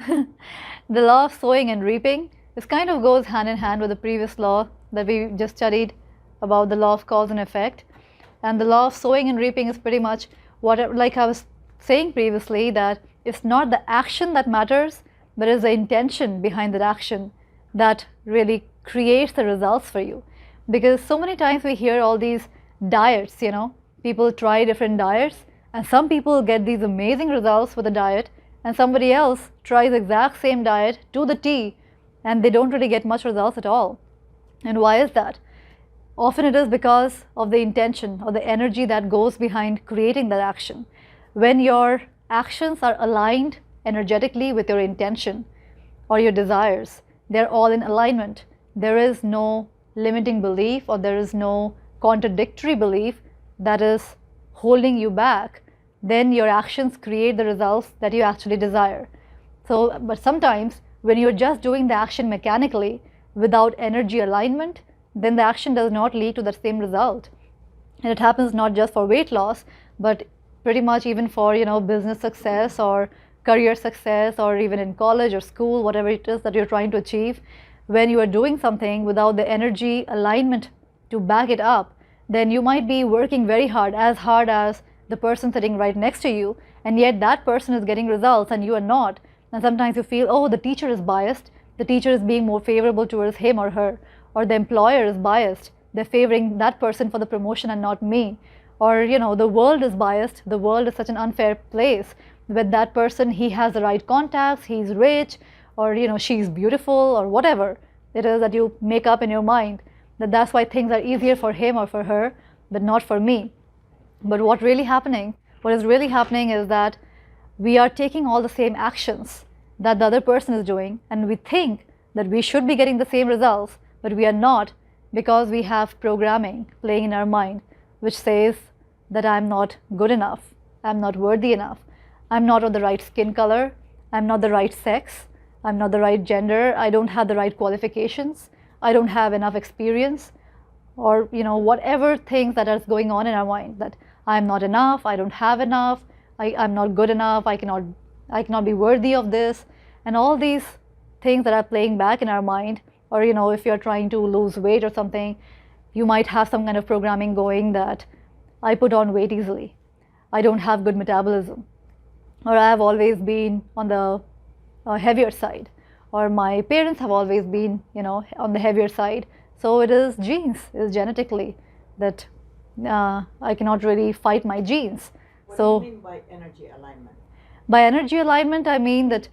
The law of sowing and reaping, this kind of goes hand in hand with the previous law that we just studied about, the law of cause and effect. And the law of sowing and reaping is pretty much what, like I was saying previously, that it's not the action that matters, but it's the intention behind that action that really creates the results for you. Because so many times we hear all these diets, people try different diets, and some people get these amazing results with a diet, and somebody else tries the exact same diet to the T, and they don't really get much results at all. And why is that? Often it is because of the intention or the energy that goes behind creating that action. When your actions are aligned energetically with your intention or your desires, they're all in alignment. There is no limiting belief, or there is no contradictory belief that is holding you back. Then your actions create the results that you actually desire. So, but sometimes when you're just doing the action mechanically without energy alignment, then the action does not lead to the same result. And it happens not just for weight loss, but pretty much even for business success or career success, or even in college or school, whatever it is that you're trying to achieve. When you are doing something without the energy alignment to back it up, then you might be working very hard as the person sitting right next to you, and yet that person is getting results and you are not. And sometimes you feel, oh, the teacher is biased, the teacher is being more favorable towards him or her, or the employer is biased, they're favoring that person for the promotion and not me. Or the world is biased, the world is such an unfair place. With that person, he has the right contacts, he's rich, or she's beautiful, or whatever it is that you make up in your mind, that's why things are easier for him or for her, but not for me. But what is really happening is that we are taking all the same actions that the other person is doing, and we think that we should be getting the same results, but we are not, because we have programming playing in our mind which says that I'm not good enough, I'm not worthy enough, I'm not of the right skin color, I'm not the right sex, I'm not the right gender, I don't have the right qualifications, I don't have enough experience, or whatever things that are going on in our mind, that I'm not enough, I don't have enough, I'm not good enough, I cannot be worthy of this, and all these things that are playing back in our mind. Or if you're trying to lose weight or something, you might have some kind of programming going that I put on weight easily, I don't have good metabolism, or I have always been on the heavier side, or my parents have always been on the heavier side. So it is genes, is genetically that I cannot really fight my genes. What so do you mean by energy alignment? By energy alignment, I mean that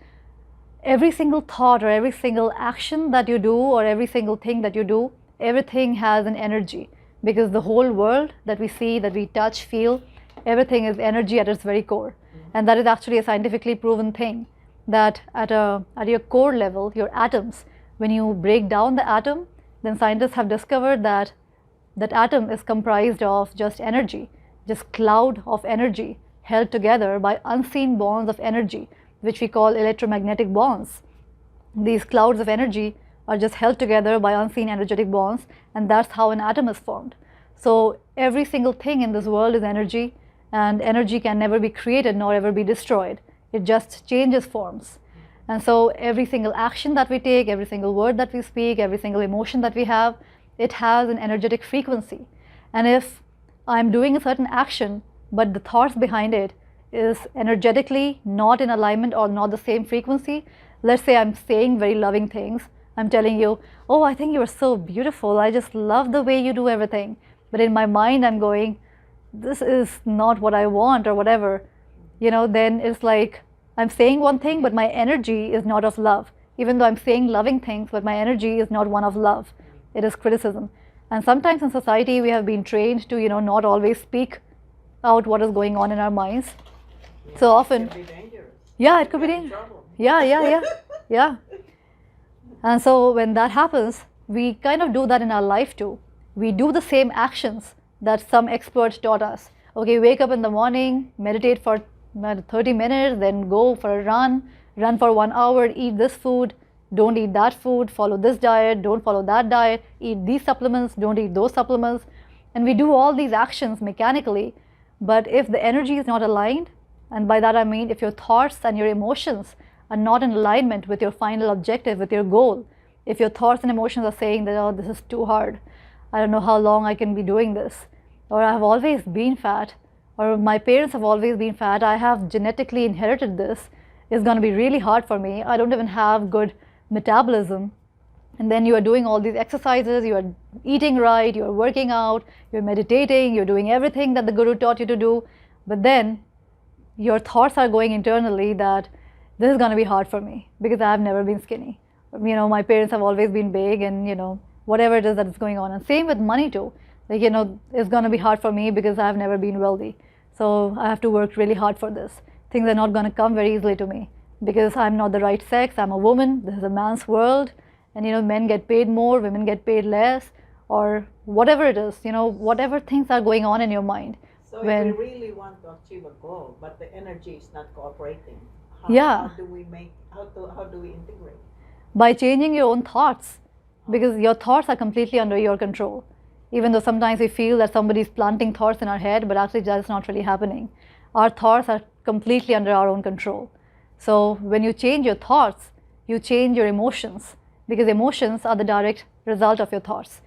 every single thought or every single action that you do, or every single thing that you do, everything has an energy, because the whole world that we see, that we touch, feel, everything is energy at its very core. And that is actually a scientifically proven thing, that at your core level, your atoms, when you break down the atom, then scientists have discovered that that atom is comprised of just energy, just cloud of energy held together by unseen bonds of energy, which we call electromagnetic bonds. These clouds of energy are just held together by unseen energetic bonds, and that's how an atom is formed. So every single thing in this world is energy, and energy can never be created nor ever be destroyed. It just changes forms. And so every single action that we take, every single word that we speak, every single emotion that we have, it has an energetic frequency. And if I'm doing a certain action, but the thoughts behind it is energetically not in alignment or not the same frequency, let's say I'm saying very loving things, I'm telling you, oh, I think you're so beautiful, I just love the way you do everything. But in my mind I'm going, this is not what I want, or whatever. Then it's like I'm saying one thing, but my energy is not of love. Even though I'm saying loving things, but my energy is not one of love. It is criticism. And sometimes in society we have been trained to, not always speak out what is going on in our minds. So often, It can be dangerous. yeah, it could be dangerous. Yeah. And so when that happens, we kind of do that in our life too. We do the same actions that some expert taught us. Okay, wake up in the morning, meditate for 30 minutes, then go for a run for 1 hour, eat this food, don't eat that food, follow this diet, don't follow that diet, eat these supplements, don't eat those supplements. And we do all these actions mechanically, but if the energy is not aligned, and by that I mean if your thoughts and your emotions are not in alignment with your final objective, with your goal, if your thoughts and emotions are saying that, oh, this is too hard, I don't know how long I can be doing this, or I have always been fat, or my parents have always been fat, I have genetically inherited this, it's going to be really hard for me, I don't even have good metabolism. And then you are doing all these exercises, you are eating right, you are working out, you're meditating, you're doing everything that the guru taught you to do, but then your thoughts are going internally that this is going to be hard for me because I have never been skinny. You know, my parents have always been big, and you know, whatever it is that is going on. And same with money too. Like, you know, it's going to be hard for me because I have never been wealthy. So I have to work really hard for this. Things are not going to come very easily to me because I'm not the right sex, I'm a woman, this is a man's world. And you know, men get paid more, women get paid less, or whatever it is, you know, whatever things are going on in your mind. So when if we really want to achieve a goal, but the energy is not cooperating, Yeah. how do we integrate? By changing your own thoughts, because your thoughts are completely under your control. Even though sometimes we feel that somebody is planting thoughts in our head, but actually that's not really happening. Our thoughts are completely under our own control. So when you change your thoughts, you change your emotions, because emotions are the direct result of your thoughts.